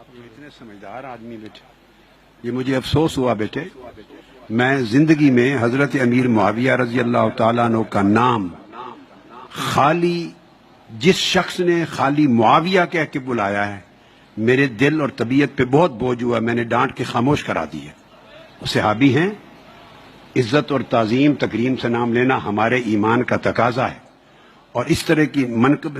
اتنے سمجھدار آدمی بیٹے، یہ مجھے افسوس ہوا بیٹے، میں زندگی میں حضرت امیر معاویہ رضی اللہ تعالیٰ عنہ کا نام خالی جس شخص نے خالی معاویہ کہہ کے بلایا ہے، میرے دل اور طبیعت پہ بہت بوجھ ہوا، میں نے ڈانٹ کے خاموش کرا دی ہے۔ وہ صحابی ہیں، عزت اور تعظیم تکریم سے نام لینا ہمارے ایمان کا تقاضا ہے، اور اس طرح کی منقب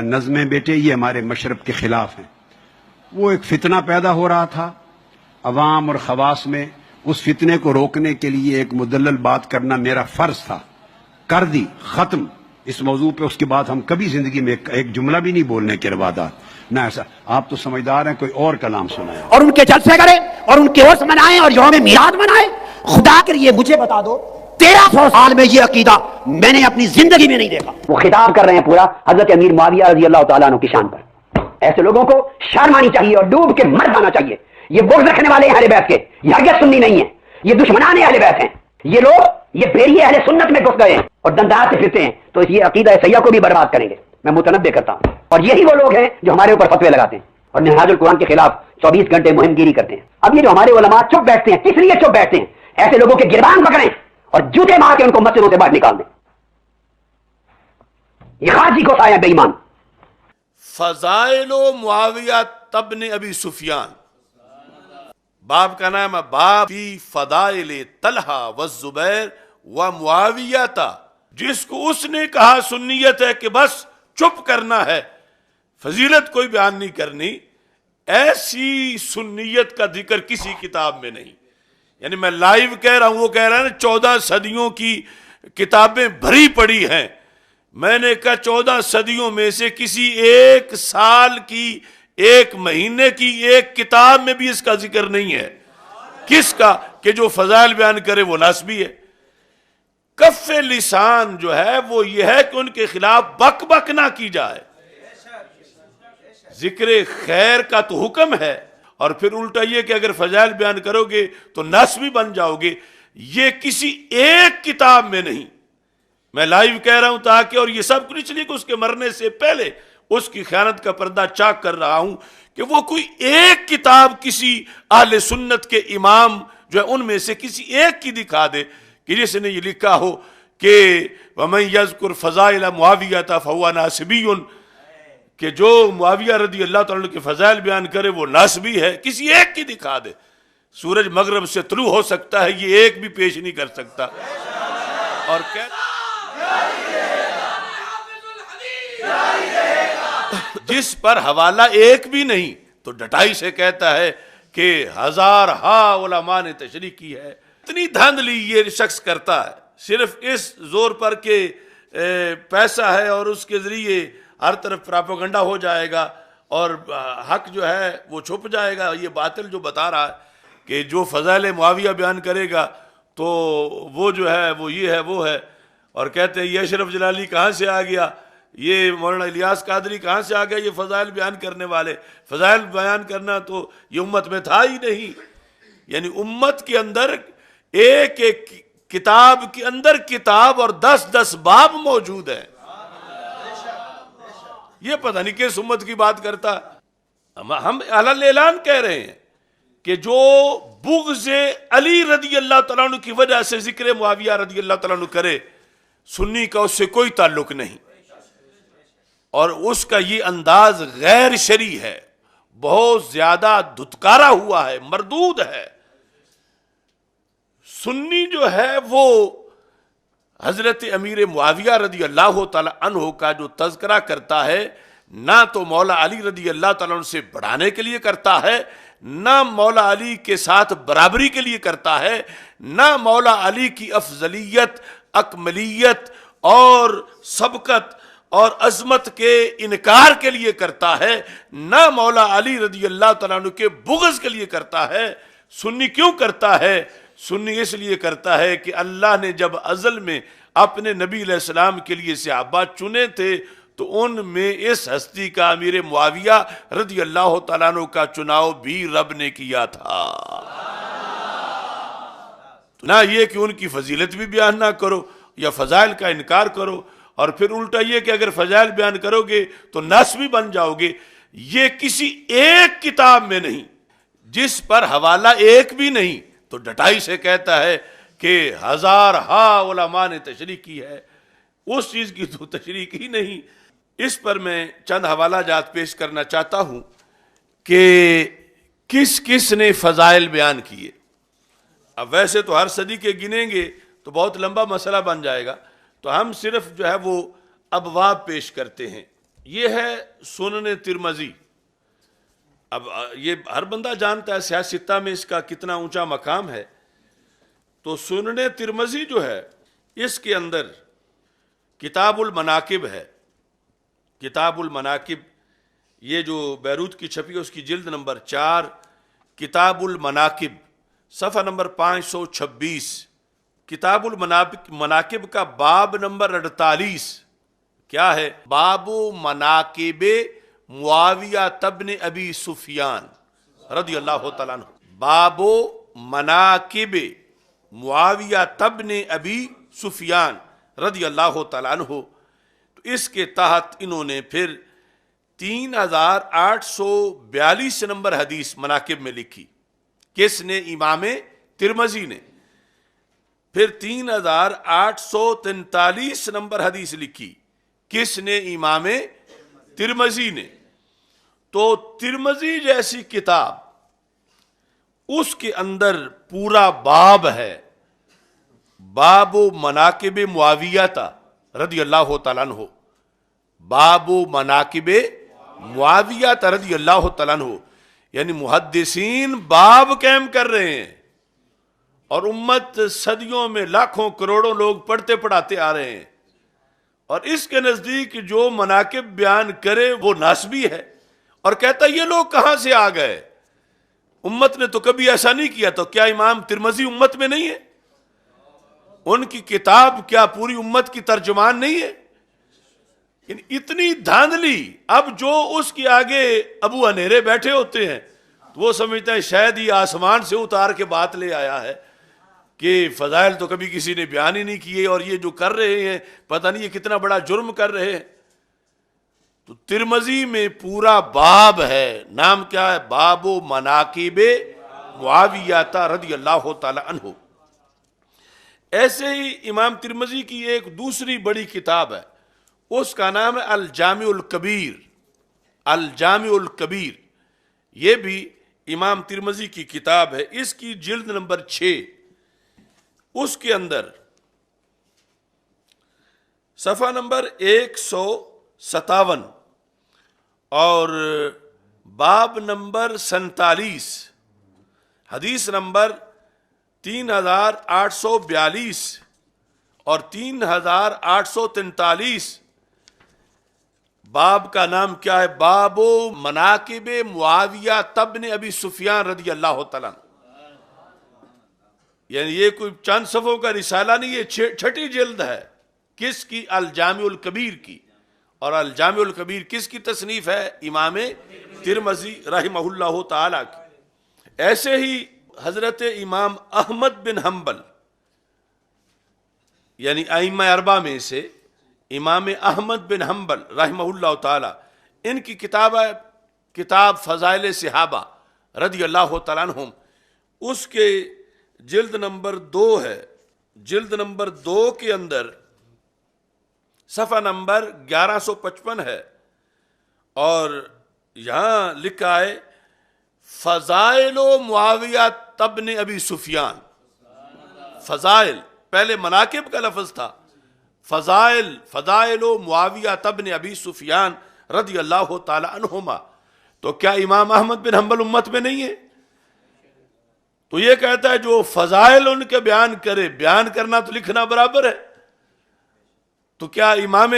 نظمیں بیٹے یہ ہمارے مشرب کے خلاف ہیں۔ وہ ایک فتنہ پیدا ہو رہا تھا عوام اور خواص میں، اس فتنے کو روکنے کے لیے ایک مدلل بات کرنا میرا فرض تھا، کر دی، ختم اس موضوع پہ۔ اس کے بعد ہم کبھی زندگی میں ایک جملہ بھی نہیں بولنے کے روادات نہ ایسا۔ آپ تو سمجھدار ہیں، کوئی اور کلام سنائیں اور ان کے جلسے کریں اور ان کے عرس منائیں اور یوم میلاد منائیں۔ خدا کے لیے مجھے بتا دو 1300 سال میں یہ عقیدہ میں نے اپنی زندگی میں نہیں دیکھا۔ وہ خطاب کر رہے ہیں پورا حضرت امیر معاویہ رضی اللہ تعالیٰ عنہ کی شان پر۔ ایسے لوگوں کو شرم آنی چاہیے اور ڈوب کے مر جانا چاہیے۔ یہ بغض رکھنے والے اہل بیت کے، یہ ہرگز سنی نہیں ہیں، یہ دشمنان اہل بیت ہیں۔ یہ لوگ یہ بھیڑیے اہل سنت میں گھس گئے ہیں اور دندار سے پھرتے ہیں، تو یہ عقیدہ سیاح کو بھی برباد کریں گے، میں متنبع کرتا ہوں۔ اور یہی وہ لوگ ہیں جو ہمارے اوپر فتوے لگاتے ہیں اور نہاج القرآن کے خلاف 24 گھنٹے مہم گیری کرتے ہیں۔ اب یہ جو ہمارے علماء چپ بیٹھتے ہیں، کس لیے چپ بیٹھتے ہیں؟ ایسے لوگوں کے گربان پکڑیں اور جوتے مار کے ان کو مسجدوں سے باہر نکال دیں۔ یہ خارجی کو سایہ بے ایمان۔ فضائل و معاویہ تبن ابی سفیان، باب کا نام ہے باب فی فضائل طلحہ والزبیر و معاویہ تا۔ جس کو اس نے کہا سنیت ہے کہ بس چپ کرنا ہے، فضیلت کوئی بیان نہیں کرنی، ایسی سنیت کا ذکر کسی کتاب میں نہیں۔ یعنی میں لائیو کہہ رہا ہوں، وہ کہہ رہا ہے نا 14 صدیوں کی کتابیں بھری پڑی ہیں۔ میں نے کہا 14 صدیوں میں سے کسی ایک سال کی، ایک مہینے کی ایک کتاب میں بھی اس کا ذکر نہیں ہے۔ کس کا؟ کہ جو فضائل بیان کرے وہ ناسبی ہے۔ کف لسان جو ہے وہ یہ ہے کہ ان کے خلاف بک بک نہ کی جائے۔ ذکر خیر کا تو حکم ہے، اور پھر الٹا یہ کہ اگر فضائل بیان کرو گے تو ناسبی بن جاؤ گے۔ یہ کسی ایک کتاب میں نہیں۔ میں لائیو کہہ رہا ہوں تاکہ، اور یہ سب کچھ نہیں کہ اس کے مرنے سے پہلے اس کی خیانت کا پردہ چاک کر رہا ہوں، کہ وہ کوئی ایک کتاب کسی اہل سنت کے امام جو ہے ان میں سے کسی ایک کی دکھا دے کہ جس نے یہ لکھا ہو کہ وَمَن يَذْكُرْ فَضَائِلَ مُعَاوِيَةَ فَهُوَ نَاسِبِيٌّ، کہ جو معاویہ رضی اللہ تعالیٰ عنہ کے فضائل بیان کرے وہ ناسبی ہے۔ کسی ایک کی دکھا دے۔ سورج مغرب سے طلوع ہو سکتا ہے، یہ ایک بھی پیش نہیں کر سکتا۔ اور جس پر حوالہ ایک بھی نہیں، تو ڈٹائی سے کہتا ہے کہ ہزارہا علماء نے تشریح کی ہے۔ اتنی دھاندلی یہ شخص کرتا ہے صرف اس زور پر کہ پیسہ ہے اور اس کے ذریعے ہر طرف پراپیگنڈا ہو جائے گا اور حق جو ہے وہ چھپ جائے گا۔ یہ باطل جو بتا رہا ہے کہ جو فضائل معاویہ بیان کرے گا تو وہ جو ہے وہ یہ ہے وہ ہے، اور کہتے ہیں یہ اشرف جلالی کہاں سے آ گیا، یہ مولانا الیاس قادری کہاں سے آ گیا، یہ فضائل بیان کرنے والے۔ فضائل بیان کرنا تو یہ امت میں تھا ہی نہیں۔ یعنی امت کے اندر ایک ایک کتاب کے اندر کتاب اور 10 باب موجود ہیں۔ یہ پتہ نہیں کس امت کی بات کرتا۔ ہم علل اعلان کہہ رہے ہیں کہ جو بغض علی رضی اللہ تعالیٰ عنہ کی وجہ سے ذکر معاویہ رضی اللہ تعالیٰ عنہ کرے، سنی کا اس سے کوئی تعلق نہیں، اور اس کا یہ انداز غیر شرعی ہے، بہت زیادہ دھتکارا ہوا ہے، مردود ہے۔ سنی جو ہے وہ حضرت امیر معاویہ رضی اللہ تعالیٰ عنہ کا جو تذکرہ کرتا ہے، نہ تو مولا علی رضی اللہ تعالیٰ عنہ سے بڑھانے کے لیے کرتا ہے، نہ مولا علی کے ساتھ برابری کے لیے کرتا ہے، نہ مولا علی کی افضلیت، اکملیت اور سبقت اور عظمت کے انکار کے لیے کرتا ہے، نہ مولا علی رضی اللہ تعالیٰ عنہ کے بغض کے لیے کرتا ہے۔ سنی کیوں کرتا ہے؟ سنی اس لیے کرتا ہے کہ اللہ نے جب ازل میں اپنے نبی علیہ السلام کے لیے صحابہ چنے تھے تو ان میں اس ہستی کا امیر معاویہ رضی اللہ تعالیٰ عنہ کا چناؤ بھی رب نے کیا تھا۔ نہ یہ کہ ان کی فضیلت بھی بیان نہ کرو یا فضائل کا انکار کرو، اور پھر الٹا یہ کہ اگر فضائل بیان کرو گے تو ناسبی بن جاؤ گے۔ یہ کسی ایک کتاب میں نہیں، جس پر حوالہ ایک بھی نہیں، تو ڈٹائی سے کہتا ہے کہ ہزارہا علماء نے تشریح کی ہے، اس چیز کی تو تشریح کی نہیں۔ اس پر میں چند حوالہ جات پیش کرنا چاہتا ہوں کہ کس کس نے فضائل بیان کیے۔ اب ویسے تو ہر صدی کے گنیں گے تو بہت لمبا مسئلہ بن جائے گا، تو ہم صرف جو ہے وہ ابواب پیش کرتے ہیں۔ یہ ہے سنن ترمذی۔ اب یہ ہر بندہ جانتا ہے سیاہ ستہ میں اس کا کتنا اونچا مقام ہے۔ تو سنن ترمذی جو ہے اس کے اندر کتاب المناقب ہے۔ کتاب المناقب یہ جو بیروت کی چھپی ہے اس کی جلد نمبر 4، کتاب المناقب صفحہ نمبر 526، کتاب المناقب کا باب نمبر 48 کیا ہے؟ باب مناقب معاویہ ابن ابی سفیان رضی اللہ تعالیٰ عنہ۔ باب مناقب معاویہ ابن ابی سفیان رضی اللہ تعالیٰ عنہ۔ تو اس کے تحت انہوں نے پھر 3842 نمبر حدیث مناقب میں لکھی۔ کس نے؟ امام ترمذی نے۔ پھر 3843 نمبر حدیث لکھی۔ کس نے؟ امام ترمذی نے۔ تو ترمذی جیسی کتاب، اس کے اندر پورا باب ہے، باب مناقب معاویہ رضی اللہ تعالیٰ عنہ، باب مناقب معاویہ رضی اللہ تعالیٰ عنہ، یعنی محدثین باب قائم کر رہے ہیں، اور امت صدیوں میں لاکھوں کروڑوں لوگ پڑھتے پڑھاتے آ رہے ہیں، اور اس کے نزدیک جو مناقب بیان کرے وہ ناسبی ہے، اور کہتا ہے یہ لوگ کہاں سے آ گئے، امت نے تو کبھی ایسا نہیں کیا۔ تو کیا امام ترمذی امت میں نہیں ہے؟ ان کی کتاب کیا پوری امت کی ترجمان نہیں ہے؟ یعنی اتنی دھاندلی۔ اب جو اس کے آگے ابو انیرے بیٹھے ہوتے ہیں تو وہ سمجھتے ہیں شاید یہ آسمان سے اتار کے بات لے آیا ہے کہ فضائل تو کبھی کسی نے بیان ہی نہیں کیے، اور یہ جو کر رہے ہیں پتہ نہیں یہ کتنا بڑا جرم کر رہے ہیں۔ تو ترمذی میں پورا باب ہے، نام کیا ہے؟ باب مناقب معاویہ رضی اللہ تعالی عنہ۔ ایسے ہی امام ترمذی کی ایک دوسری بڑی کتاب ہے، اس کا نام ہے الجامع الکبیر۔ الجامع الکبیر یہ بھی امام ترمذی کی کتاب ہے، اس کی جلد نمبر 6، اس کے اندر صفحہ نمبر 157 اور باب نمبر 47، حدیث نمبر 3842 اور 3843، باب کا نام کیا ہے؟ باب مناقب معاویہ ابن ابی سفیان رضی اللہ تعالیٰ عنہ۔ یعنی یہ کوئی چند صفحوں کا رسالہ نہیں، یہ 6ٹھی جلد ہے۔ کس کی؟ الجامع الکبیر کی۔ اور الجامع الکبیر کس کی تصنیف ہے؟ امام ترمذی رحمہ اللہ تعالیٰ کی۔ ایسے ہی حضرت امام احمد بن حنبل، یعنی ائمہ اربعہ میں سے امام احمد بن حنبل رحمہ اللہ تعالیٰ، ان کی کتاب ہے کتاب فضائل صحابہ رضی اللہ تعالیٰ عنہم، اس کے جلد نمبر 2 ہے۔ جلد نمبر 2 کے اندر صفحہ نمبر 1155 ہے، اور یہاں لکھا ہے فضائل معاویہ ابن ابی سفیان۔ فضائل، پہلے مناقب کا لفظ تھا، فضائل معاویہ ابن ابی سفیان رضی اللہ تعالی عنہما۔ تو کیا امام احمد بن حنبل امت میں نہیں ہے؟ تو یہ کہتا ہے جو فضائل ان کے بیان کرے، بیان کرنا تو لکھنا برابر ہے۔ تو کیا امام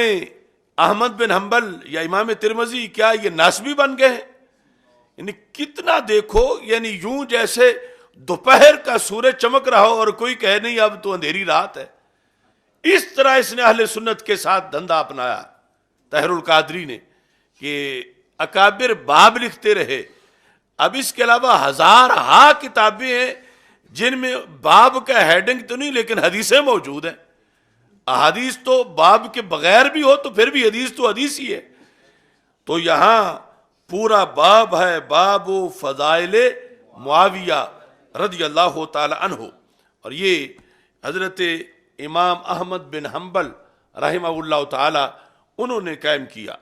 احمد بن حنبل یا امام ترمذی کیا یہ ناسبی بن گئے ہیں؟ یعنی کتنا دیکھو، یعنی یوں جیسے دوپہر کا سورج چمک رہا ہو اور کوئی کہے نہیں اب تو اندھیری رات ہے۔ اس طرح اس نے اہل سنت کے ساتھ دھندا اپنایا طاہر القادری نے کہ اکابر باب لکھتے رہے۔ اب اس کے علاوہ ہزارہا کتابیں ہیں جن میں باب کا ہیڈنگ تو نہیں لیکن حدیثیں موجود ہیں۔ احادیث تو باب کے بغیر بھی ہو تو پھر بھی حدیث تو حدیث ہی ہے۔ تو یہاں پورا باب ہے باب فضائل معاویہ رضی اللہ تعالی عنہ، اور یہ حضرت امام احمد بن حنبل رحمہ اللہ تعالی انہوں نے قائم کیا۔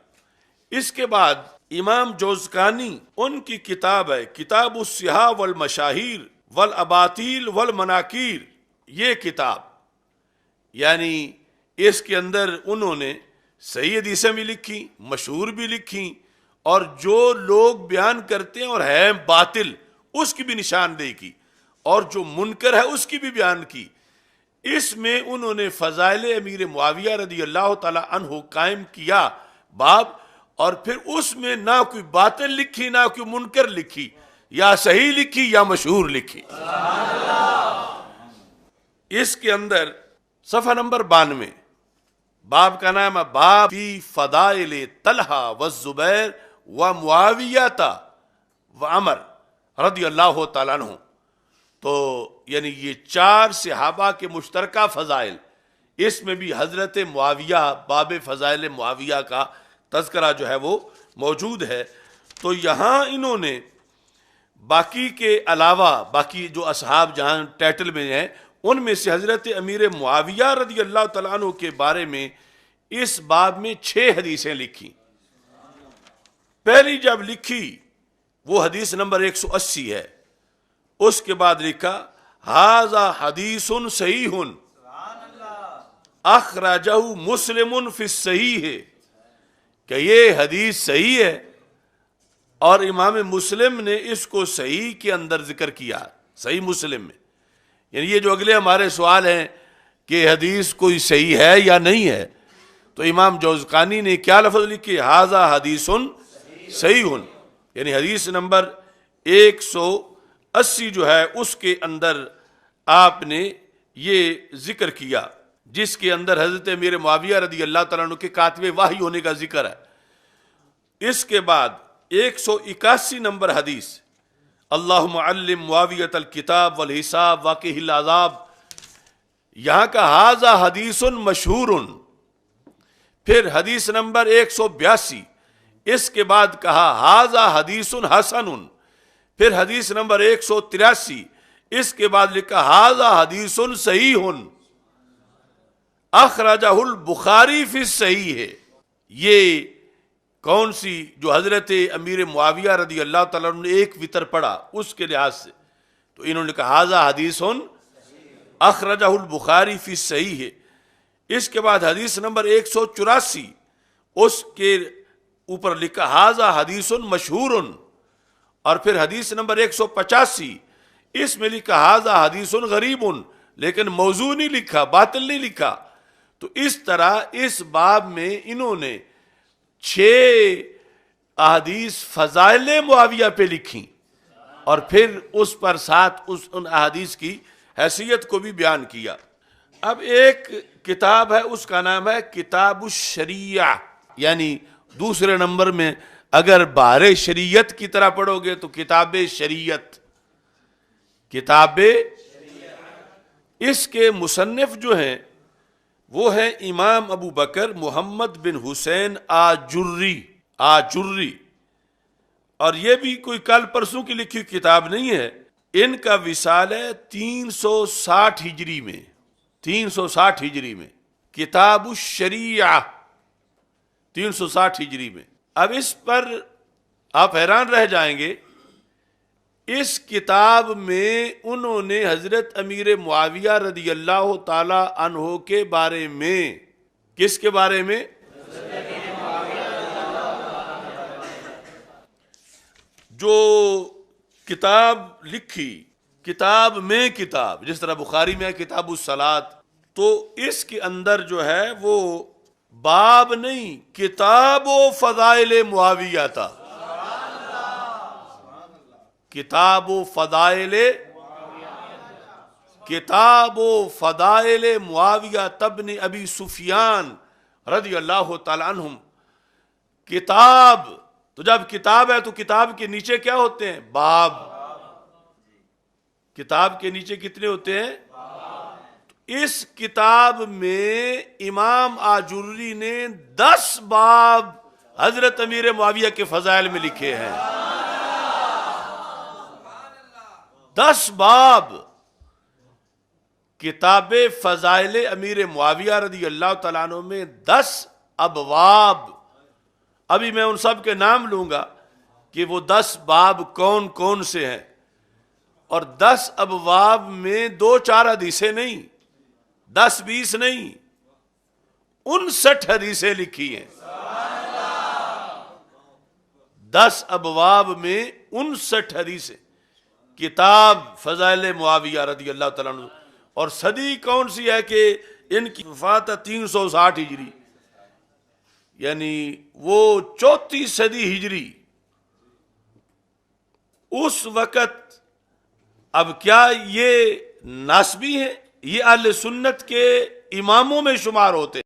اس کے بعد امام جوزقانی ان کی کتاب ہے کتاب الصحاح والمشاہیر والاباطیل والمناکیر، یہ کتاب یعنی اس کے اندر انہوں نے صحیح حدیثیں بھی لکھی، مشہور بھی لکھی، اور جو لوگ بیان کرتے ہیں اور ہے باطل اس کی بھی نشاندہی کی، اور جو منکر ہے اس کی بھی بیان کی۔ اس میں انہوں نے فضائل امیر معاویہ رضی اللہ تعالی عنہ قائم کیا باب، اور پھر اس میں نہ کوئی باطل لکھی نہ کوئی منکر لکھی، یا صحیح لکھی یا مشہور لکھی۔ اس کے اندر صفحہ نمبر 92 باب کا نام ہے باب فی فضائل طلحہ والزبیر ومعاویہ وعمر رضی اللہ تعالیٰ عنہ۔ تو یعنی یہ 4 صحابہ کے مشترکہ فضائل، اس میں بھی حضرت معاویہ، باب فضائل معاویہ کا تذکرہ جو ہے وہ موجود ہے۔ تو یہاں انہوں نے باقی کے علاوہ باقی جو اصحاب جہاں ٹائٹل میں ہیں ان میں سے حضرت امیر معاویہ رضی اللہ تعالیٰ عنہ کے بارے میں اس باب میں 6 حدیثیں لکھی۔ پہلی جب لکھی وہ حدیث نمبر 180 ہے، اس کے بعد لکھا ھذا حدیث صحیح اخرجہ مسلم فی الصحیح، کہ یہ حدیث صحیح ہے اور امام مسلم نے اس کو صحیح کے اندر ذکر کیا، صحیح مسلم میں۔ یعنی یہ جو اگلے ہمارے سوال ہیں کہ حدیث کوئی صحیح ہے یا نہیں ہے، تو امام جوزقانی نے کیا لفظ لکھے ھذا حدیث صحیح، یعنی حدیث نمبر 180 جو ہے اس کے اندر آپ نے یہ ذکر کیا، جس کے اندر حضرت امیر معاویہ رضی اللہ تعالیٰ عنہ کے کاتب وحی ہونے کا ذکر ہے۔ اس کے بعد 181 نمبر حدیث اللہم علم معاویۃ الکتاب والحساب واقعہ العذاب، یہاں کا ھذا حدیث مشہور۔ پھر حدیث نمبر 182 اس کے بعد کہا ھذا حدیث حسن۔ پھر حدیث نمبر 183 اس کے بعد لکھا ھذا حدیث صحیح اخرجہ البخاری فی الصحیح۔ یہ کون سی جو حضرت امیر معاویہ رضی اللہ تعالیٰ عنہ نے ایک وتر پڑھا اس کے لحاظ سے، تو انہوں نے کہا ھذا حدیث اخرجہ البخاری فی الصحیح۔ اس کے بعد حدیث نمبر 184 اس کے اوپر لکھا ھذا حدیث مشہور، اور پھر حدیث نمبر 185 اس میں لکھا ھذا حدیث غریب، لیکن موضوع نہیں لکھا، باطل نہیں لکھا۔ تو اس طرح اس باب میں انہوں نے 6 احادیث فضائل معاویہ پہ لکھی، اور پھر اس پر ساتھ ان احادیث کی حیثیت کو بھی بیان کیا۔ اب ایک کتاب ہے اس کا نام ہے کتاب الشریعہ، یعنی دوسرے نمبر میں اگر بار شریعت کی طرح پڑھو گے تو کتاب شریعت، کتاب اس کے مصنف جو ہیں وہ ہیں امام ابو بکر محمد بن حسین آجری، اور یہ بھی کوئی کل پرسوں کی لکھی کتاب نہیں ہے۔ ان کا وصال ہے 360 ہجری میں، 360 ہجری میں، کتاب الشریعہ 360 ہجری میں۔ اب اس پر آپ حیران رہ جائیں گے، اس کتاب میں انہوں نے حضرت امیر معاویہ رضی اللہ تعالی عنہ کے بارے میں، کس کے بارے میں؟ جو کتاب لکھی، کتاب میں کتاب، جس طرح بخاری میں ہے کتاب الصلاۃ، تو اس کے اندر جو ہے وہ باب نہیں، کتاب و فضائل معاویہ تھا، کتاب و فضائل، کتاب و فضائل معاویہ ابن ابی سفیان رضی اللہ تعالی عنہم۔ کتاب، تو جب کتاب ہے تو کتاب کے نیچے کیا ہوتے ہیں؟ باب۔ کتاب کے نیچے کتنے ہوتے ہیں؟ اس کتاب میں امام آجری نے 10 باب حضرت امیر معاویہ کے فضائل میں لکھے ہیں. 10 باب کتاب فضائل امیر معاویہ رضی اللہ تعالیٰ عنہ میں 10 ابواب. ابھی میں ان سب کے نام لوں گا کہ وہ 10 باب کون کون سے ہیں. اور 10 ابواب میں 2-4 حدیثیں نہیں، 10-20 نہیں، 59 حدیثیں لکھی ہیں. 10 ابواب میں 59 حدیثیں. کتاب فضائل معاویہ رضی اللہ تعالیٰ عنہ. اور صدی کون سی ہے کہ ان کی وفات 360 ہجری، یعنی وہ 34 صدی ہجری. اس وقت اب کیا یہ ناسبی ہیں؟ یہ اہل سنت کے اماموں میں شمار ہوتے ہیں.